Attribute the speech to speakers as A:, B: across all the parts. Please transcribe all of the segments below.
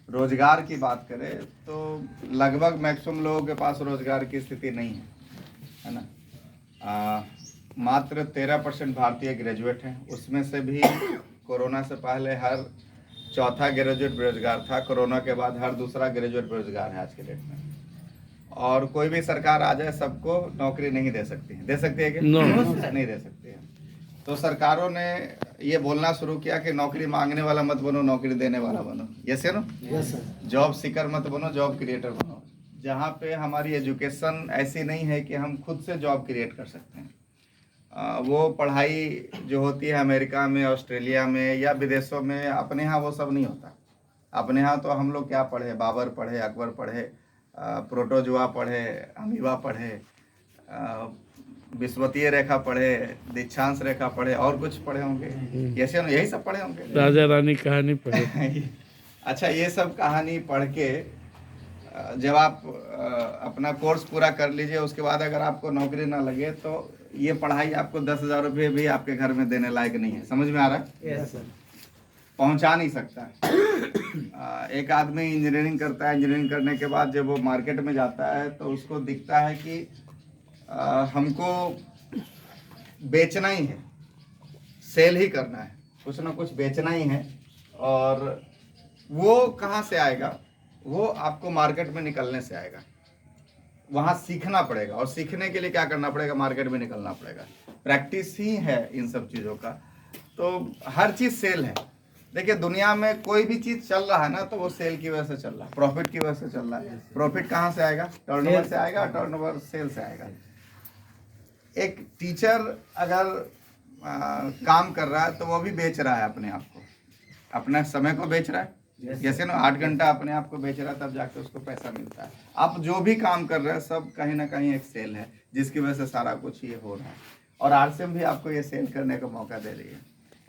A: रोजगार की बात करें तो लगभग मैक्सिमम लोगों के पास रोजगार की स्थिति नहीं है ना। मात्र 13% भारतीय ग्रेजुएट हैं, उसमें से भी कोरोना से पहले हर चौथा ग्रेजुएट बेरोजगार था, कोरोना के बाद हर दूसरा ग्रेजुएट बेरोजगार है आज के डेट में। और कोई भी सरकार आ जाए सबको नौकरी नहीं दे सकती है, दे सकती है कि नहीं दे सकती है। तो सरकारों ने ये बोलना शुरू किया कि नौकरी मांगने वाला मत बनो, नौकरी देने वाला बनो। यस नो, जॉब सीकर मत बनो, जॉब क्रिएटर बनो। जहाँ पे हमारी एजुकेशन ऐसी नहीं है कि हम खुद से जॉब क्रिएट कर सकते हैं। वो पढ़ाई जो होती है अमेरिका में, ऑस्ट्रेलिया में या विदेशों में, अपने यहाँ वो सब नहीं होता। अपने यहाँ तो हम लोग क्या पढ़े, बाबर पढ़े, अकबर पढ़े, प्रोटोजुआ पढ़े, अमीबा पढ़े, विश्वतीय रेखा पढ़े, दीक्षांश रेखा पढ़े, और कुछ पढ़े होंगे, यही सब पढ़े होंगे,
B: राजा रानी कहानी पढ़े।
A: अच्छा, ये सब कहानी पढ़ के जब आप अपना कोर्स पूरा कर लीजिए, उसके बाद अगर आपको नौकरी ना लगे तो ये पढ़ाई आपको 10,000 रुपये भी आपके घर में देने लायक नहीं है। समझ में आ रहा है?
C: Yes sir.
A: पहुंचा नहीं सकता। एक आदमी इंजीनियरिंग करता है, इंजीनियरिंग करने के बाद जब वो मार्केट में जाता है तो उसको दिखता है कि हमको बेचना ही है, सेल ही करना है, कुछ ना कुछ बेचना ही है। और वो कहाँ से आएगा? वो आपको मार्केट में निकलने से आएगा। वहाँ सीखना पड़ेगा, और सीखने के लिए क्या करना पड़ेगा? मार्केट में निकलना पड़ेगा। प्रैक्टिस ही है इन सब चीज़ों का। तो हर चीज़ सेल है। देखिए, दुनिया में कोई भी चीज़ चल रहा है ना, तो वो सेल की वजह से चल रहा है, प्रॉफिट की वजह से चल रहा है। प्रॉफिट कहाँ से आएगा? टर्नओवर से आएगा, टर्नओवर सेल से आएगा। एक टीचर अगर काम कर रहा है तो वो भी बेच रहा है अपने आप को, अपने समय को बेच रहा है। जैसे ना 8 घंटा अपने आप को बेच रहा है, तब जाके उसको पैसा मिलता है। आप जो भी काम कर रहे हैं सब कहीं ना कहीं एक सेल है, जिसकी वजह से सारा कुछ ये हो रहा है। और आरसीएम भी आपको ये सेल करने का मौका दे रही है।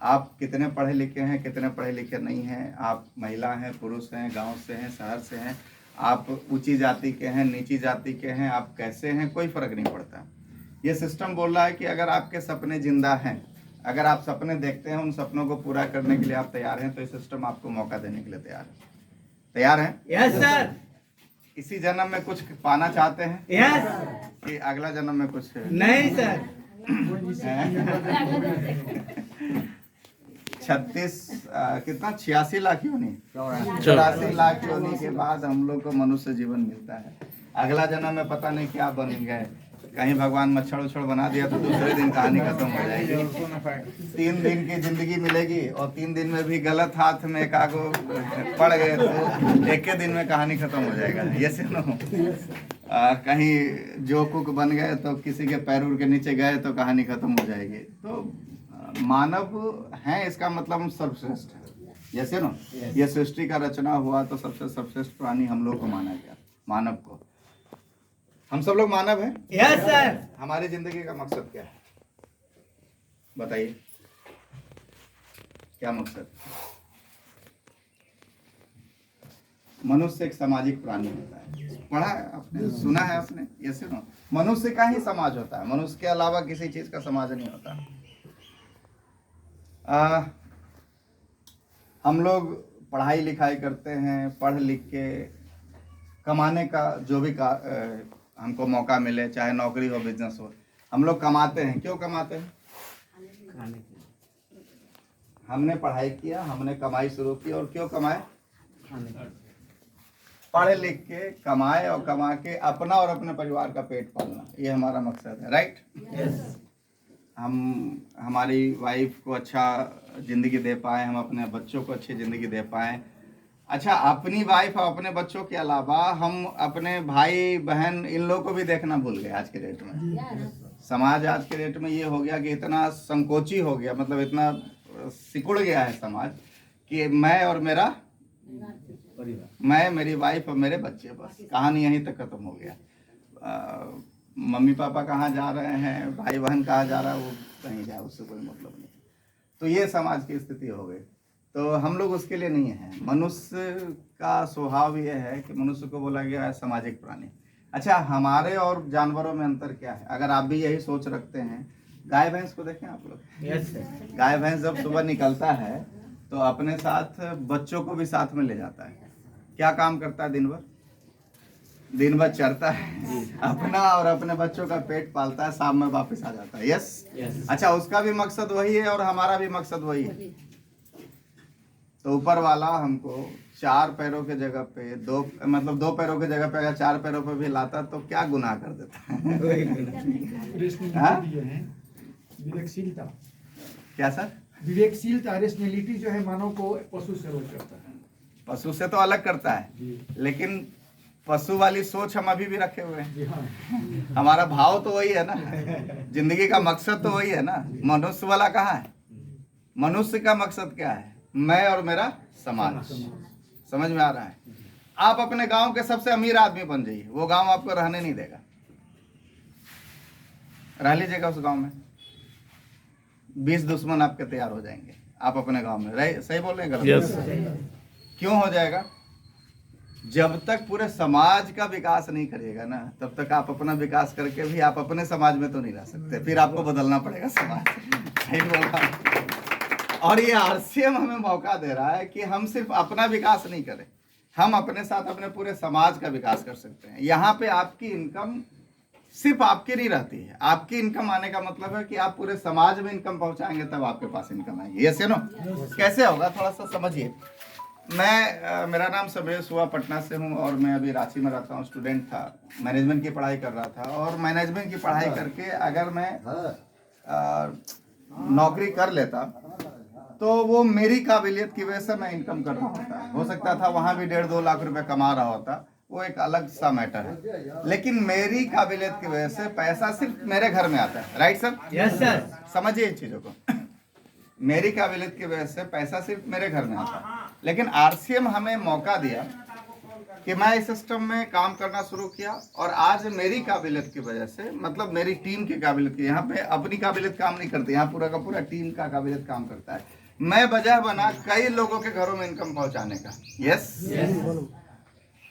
A: आप कितने पढ़े लिखे हैं, कितने पढ़े लिखे नहीं हैं, आप महिला हैं, पुरुष हैं, गांव से हैं, शहर से हैं, आप ऊंची जाति के हैं, नीची जाति के हैं, आप कैसे हैं, कोई फर्क नहीं पड़ता। ये सिस्टम बोल रहा है कि अगर आपके सपने जिंदा हैं, अगर आप सपने देखते हैं, उन सपनों को पूरा करने के लिए आप तैयार हैं, तो ये सिस्टम आपको मौका देने के लिए तैयार है। तैयार हैं?
C: Yes sir. इसी
A: जन्म में कुछ पाना चाहते हैं?
C: यस।
A: कि अगला जन्म में कुछ
C: नहीं सर।
A: 86 लाख योनि, 84 लाख योनि के बाद हम लोग को मनुष्य जीवन मिलता है। अगला जन्म में पता नहीं क्या बनेंगे। कहीं भगवान मच्छर उछड़ बना दिया तो दूसरे दिन कहानी खत्म हो जाएगी। 3 दिन की जिंदगी मिलेगी, और 3 दिन में भी गलत हाथ में एक आगो पड़ गए तो एक के दिन में कहानी खत्म हो जाएगा। ये सुनो, कहीं जो कुक बन गए तो किसी के पैर के नीचे गए तो कहानी खत्म हो जाएगी। तो मानव है, इसका मतलब हम सर्वश्रेष्ठ है। जैसे ना ये सृष्टि का रचना हुआ तो सबसे सर्वश्रेष्ठ प्राणी हम लोग को माना गया, मानव को। हम सब लोग मानव हैं।
C: Yes sir.
A: हमारी जिंदगी का मकसद क्या है बताइए? क्या मकसद? मनुष्य एक सामाजिक प्राणी होता है। पढ़ा है आपने, सुना है आपने? ये सुनो, मनुष्य का ही समाज होता है, मनुष्य के अलावा किसी चीज का समाज नहीं होता। हम लोग पढ़ाई लिखाई करते हैं, पढ़ लिख के कमाने का जो भी हमको मौका मिले, चाहे नौकरी हो, बिजनेस हो, हम लोग कमाते हैं। क्यों कमाते हैं? हमने पढ़ाई किया, हमने कमाई शुरू की, और क्यों कमाए? पढ़ लिख के कमाए, और कमा के अपना और अपने परिवार का पेट पालना, ये हमारा मकसद है। राइट?
C: यस।
A: हम हमारी वाइफ को अच्छा जिंदगी दे पाए, हम अपने बच्चों को अच्छी जिंदगी दे पाए। अच्छा, अपनी वाइफ और अपने बच्चों के अलावा हम अपने भाई बहन इन लोगों को भी देखना भूल गए। आज के डेट में समाज, आज के डेट में ये हो गया कि इतना संकोची हो गया, मतलब इतना सिकुड़ गया है समाज कि मैं और मेरा परिवार, मैं, मेरी वाइफ और मेरे बच्चे, बस कहानी यहीं तक खत्म हो गया। मम्मी पापा कहाँ जा रहे हैं, भाई बहन कहाँ जा रहा है, वो कहीं जाए, उससे कोई मतलब नहीं। तो ये समाज की स्थिति हो गई। तो हम लोग उसके लिए नहीं हैं। मनुष्य का स्वभाव ये है कि मनुष्य को बोला गया है सामाजिक प्राणी। अच्छा, हमारे और जानवरों में अंतर क्या है? अगर आप भी यही सोच रखते हैं, गाय भैंस को देखें आप लोग।
C: यस।
A: गाय भैंस जब सुबह निकलता है तो अपने साथ बच्चों को भी साथ में ले जाता है। क्या काम करता है दिन भर चरता है अपना और अपने बच्चों का पेट पालता है, शाम में वापस आ जाता है। यस अच्छा, उसका भी मकसद वही है और हमारा भी मकसद वही है। तो ऊपर वाला हमको 4 पैरों के जगह पे 2 पैरों के जगह पे अगर 4 पैरों पे भी लाता तो क्या गुनाह कर देता है? हाँ?
C: विवेकशीलता
A: क्या सर?
C: विवेकशीलता रेशनैलिटी जो है मानव को पशु से अलग करता है।
A: पशु से तो अलग करता है, लेकिन पशु वाली सोच हम अभी भी रखे हुए हैं।
C: जी हाँ।
A: हमारा भाव तो वही है ना, जिंदगी का मकसद तो वही है ना। मनुष्य वाला कहाँ है? मनुष्य का मकसद क्या है? मैं और मेरा समाज। समझ में आ रहा है? आप अपने गांव के सबसे अमीर आदमी बन जाइए, वो गांव आपको रहने नहीं देगा। रह लीजिएगा उस गांव में, 20 दुश्मन आपके तैयार हो जाएंगे। आप अपने गांव में रहे, सही बोल रहे हैं? गलत? क्यों हो जाएगा? जब तक पूरे समाज का विकास नहीं करिएगा ना, तब तक आप अपना विकास करके भी आप अपने समाज में तो नहीं रह सकते। फिर आपको बदलना पड़ेगा समाज। सही बोल रहा हूं? और ये आरसीएम हमें मौका दे रहा है कि हम सिर्फ अपना विकास नहीं करें, हम अपने साथ अपने पूरे समाज का विकास कर सकते हैं। यहाँ पे आपकी इनकम सिर्फ आपकी नहीं रहती है। आपकी इनकम आने का मतलब है कि आप पूरे समाज में इनकम पहुंचाएंगे, तब आपके पास इनकम आएगी। यस या नो? कैसे होगा थोड़ा सा समझिए। मेरा नाम समेश हुआ, पटना से हूँ और मैं अभी रांची में रहता हूँ। स्टूडेंट था, मैनेजमेंट की पढ़ाई कर रहा था, और मैनेजमेंट की पढ़ाई करके अगर मैं नौकरी कर लेता तो वो मेरी काबिलियत की वजह से मैं इनकम कर रहा होता। हो सकता था वहाँ भी 1.5-2 लाख रुपए कमा रहा होता, वो एक अलग सा मैटर है। लेकिन मेरी काबिलियत की वजह से पैसा सिर्फ मेरे घर में आता है। Right sir?
C: Yes sir.
A: समझिए इन चीजों को। मेरी काबिलियत की वजह से पैसा सिर्फ मेरे घर में आता है, लेकिन आरसीएम हमें मौका दिया कि मैं इस सिस्टम में काम करना शुरू किया, और आज मेरी काबिलियत की वजह से, मतलब मेरी टीम की काबिलियत की, यहाँ पे अपनी काबिलियत काम नहीं करती, यहाँ पूरा का पूरा टीम का काबिलियत काम करता है। मैं वजह बना कई लोगों के घरों में इनकम पहुंचाने का। यस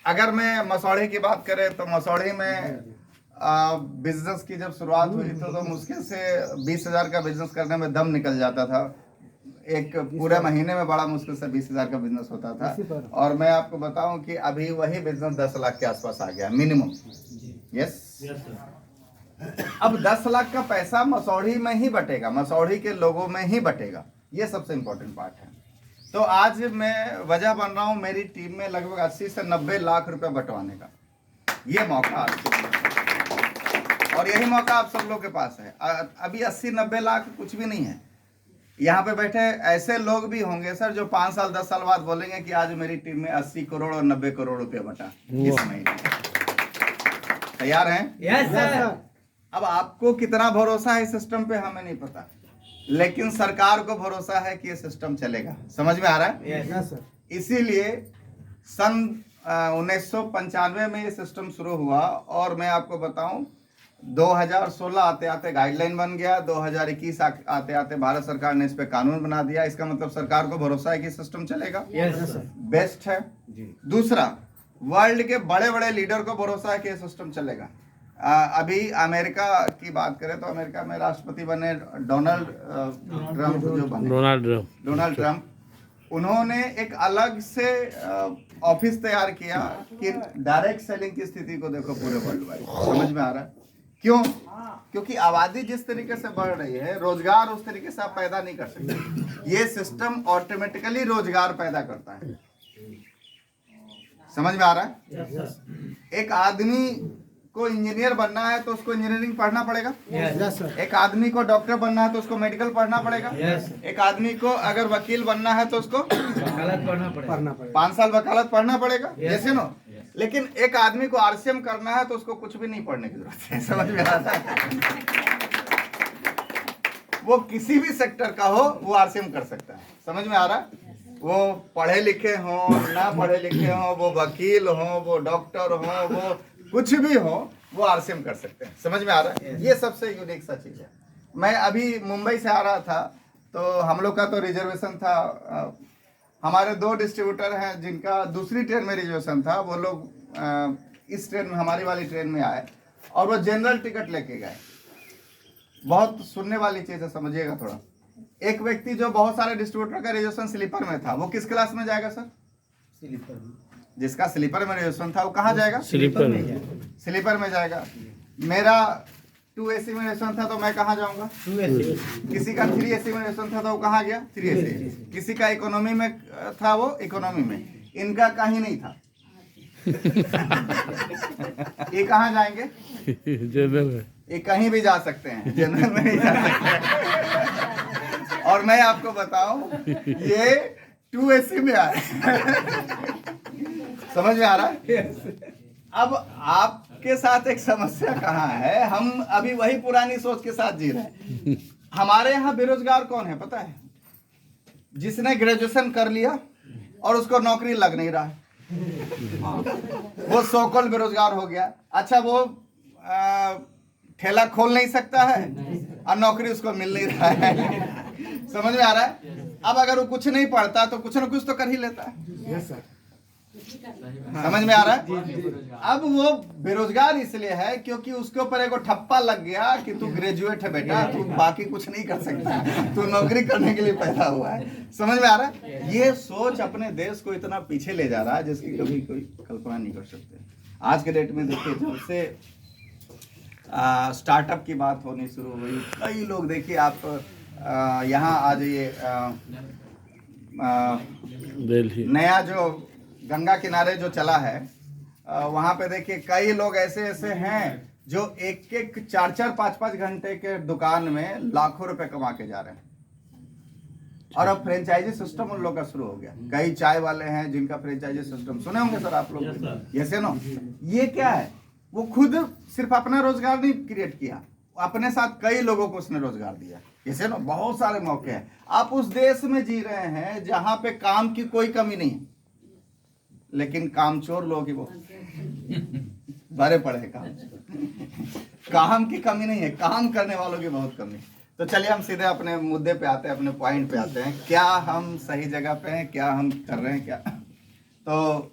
A: अगर मैं मसौढ़ी की बात करें तो मसौढ़ी में बिजनेस की जब शुरुआत हुई तो मुश्किल से 20,000 का बिजनेस करने में दम निकल जाता था। एक पूरे महीने में बड़ा मुश्किल से 20,000 का बिजनेस होता था, और मैं आपको बताऊं कि अभी वही बिजनेस 10 लाख के आसपास आ गया मिनिमम। यस अब 10 लाख का पैसा मसौढ़ी में ही बटेगा, मसौढ़ी के लोगों में ही बटेगा। ये सबसे इम्पोर्टेंट पार्ट है। तो आज मैं वजह बन रहा हूं मेरी टीम में लगभग 80 से 90 लाख रुपए बंटवाने का। ये मौका और यही मौका आप सब लोग के पास है। अभी 80-90 लाख कुछ भी नहीं है। यहाँ पे बैठे ऐसे लोग भी होंगे सर जो 5 साल 10 साल बाद बोलेंगे कि आज मेरी टीम में 80 करोड़ और 90 करोड़ रुपए बटा इस महीने। तैयार हैं?
C: Yes sir.
A: अब आपको कितना भरोसा है इस सिस्टम पे हमें नहीं पता, लेकिन सरकार को भरोसा है कि ये सिस्टम चलेगा। समझ में आ रहा है?
C: Yes sir.
A: इसीलिए सन 1995 में ये सिस्टम शुरू हुआ, और मैं आपको बताऊं 2016 आते आते गाइडलाइन बन गया, 2021 आते आते भारत सरकार ने इस पे कानून बना दिया। इसका मतलब सरकार को भरोसा है कि सिस्टम चलेगा।
C: Yes sir.
A: बेस्ट है। दूसरा, वर्ल्ड के बड़े बड़े लीडर को भरोसा है कि ये सिस्टम चलेगा। अभी अमेरिका की बात करें तो अमेरिका में राष्ट्रपति बने डोनाल्ड ट्रम्प, जो बने डोनाल्ड ट्रम्प, उन्होंने एक अलग से ऑफिस तैयार किया कि डायरेक्ट सेलिंग की स्थिति को देखो पूरे वर्ल्ड वाइड। समझ में आ रहा है? क्यों? क्योंकि आबादी जिस तरीके से बढ़ रही है, रोजगार उस तरीके से आप पैदा नहीं कर सकते। ये सिस्टम ऑटोमेटिकली रोजगार पैदा करता है। समझ में आ रहा है? एक आदमी को इंजीनियर बनना है तो उसको इंजीनियरिंग पढ़ना पड़ेगा।
C: Yes sir.
A: एक आदमी को डॉक्टर बनना है तो उसको मेडिकल पढ़ना पड़ेगा।
C: यस।
A: एक आदमी को अगर वकील बनना है तो उसको
C: वकालत पढ़ना पड़ेगा।
A: 5 साल वकालत पढ़ना पड़ेगा। जैसे नो, लेकिन एक आदमी को आरसीएम करना है तो उसको कुछ भी नहीं पढ़ने की जरूरत है। समझ में आता है? वो किसी भी सेक्टर का हो वो आरसीएम कर सकता है। समझ में आ रहा है? वो पढ़े लिखे हो ना पढ़े लिखे हो, वो वकील हो, वो डॉक्टर हो, वो कुछ भी हो, वो आरसीएम कर सकते हैं। समझ में आ रहा है? ये सबसे यूनिक सा चीज है। मैं अभी मुंबई से आ रहा था तो हम लोग का तो रिजर्वेशन था। हमारे 2 डिस्ट्रीब्यूटर हैं जिनका दूसरी ट्रेन में रिजर्वेशन था। वो लोग इस ट्रेन में, हमारी वाली ट्रेन में आए और वो जनरल टिकट लेके गए। बहुत सुनने वाली चीज़ है, समझिएगा थोड़ा। एक व्यक्ति जो बहुत सारे डिस्ट्रीब्यूटर का रजिस्ट्रेशन स्लीपर में था, वो किस क्लास में जाएगा सर?
C: स्लीपर
A: जिसका स्लीपर में रजिस्ट्रेशन था वो कहाँ जाएगा?
B: स्लीपर में।
A: स्लीपर में जाएगा। मेरा 2 AC में रजिस्ट्रेशन था तो मैं कहाँ जाऊंगा?
C: 2 AC
A: किसी का 3 AC में रजिस्ट्रेशन था तो वो कहाँ गया? 3 AC। किसी का इकोनॉमी में था वो इकोनॉमी में। इनका कहीं नहीं था। ये कहाँ जाएंगे?
B: जनरल है।
A: ये कहीं भी जा सकते हैं, जनरल में नहीं जा सकते। और मैं आपको बताऊं, ये 2 AC में आए। समझ में आ रहा है? अब आपके साथ एक समस्या कहाँ है, हम अभी वही पुरानी सोच के साथ जी रहे हैं। हमारे यहाँ बेरोजगार कौन है पता है? जिसने ग्रेजुएशन कर लिया और उसको नौकरी लग नहीं रहा है, वो सो कॉल्ड बेरोजगार हो गया। अच्छा, वो ठेला खोल नहीं सकता है और नौकरी उसको मिल नहीं रहा है। समझ में आ रहा है? अब अगर वो कुछ नहीं पढ़ता तो कुछ ना कुछ तो कर ही लेता है।
C: Yes sir.
A: समझ में आ रहा है? अब वो बेरोजगार इसलिए है क्योंकि उसके ऊपर एक ठप्पा लग गया कि तू ग्रेजुएट है बेटा, तू बाकी कुछ नहीं कर सकता, तू नौकरी करने के लिए पैदा हुआ है। समझ में आ रहा है? ये सोच अपने देश को इतना पीछे ले जा रहा है जिसकी कभी कोई कल्पना नहीं कर सकते। आज के डेट में देखिए, जब से स्टार्टअप की बात होनी शुरू हुई, कई लोग देखिए आप यहाँ आ जाइए,
B: दिल्ली
A: नया जो गंगा किनारे जो चला है, वहाँ पे देखिए कई लोग ऐसे ऐसे हैं जो 4-4, 5-5 घंटे के दुकान में लाखों रुपए कमा के जा रहे हैं। और अब फ्रेंचाइजी सिस्टम उन लोग का शुरू हो गया। कई चाय वाले हैं जिनका फ्रेंचाइजी सिस्टम सुने होंगे सर आप लोग। यस नो, ये क्या है? वो खुद सिर्फ अपना रोजगार नहीं क्रिएट किया, अपने साथ कई लोगों को उसने रोजगार दिया। जैसे ना बहुत सारे मौके हैं। आप उस देश में जी रहे हैं जहां पे काम की कोई कमी नहीं है, लेकिन कामचोर लोग ही वो भरे पड़े हैं। काम की कमी नहीं है, काम करने वालों की बहुत कमी। तो चलिए हम सीधे अपने मुद्दे पे आते हैं, अपने पॉइंट पे आते हैं। क्या हम सही जगह पे हैं? क्या हम कर रहे हैं? क्या तो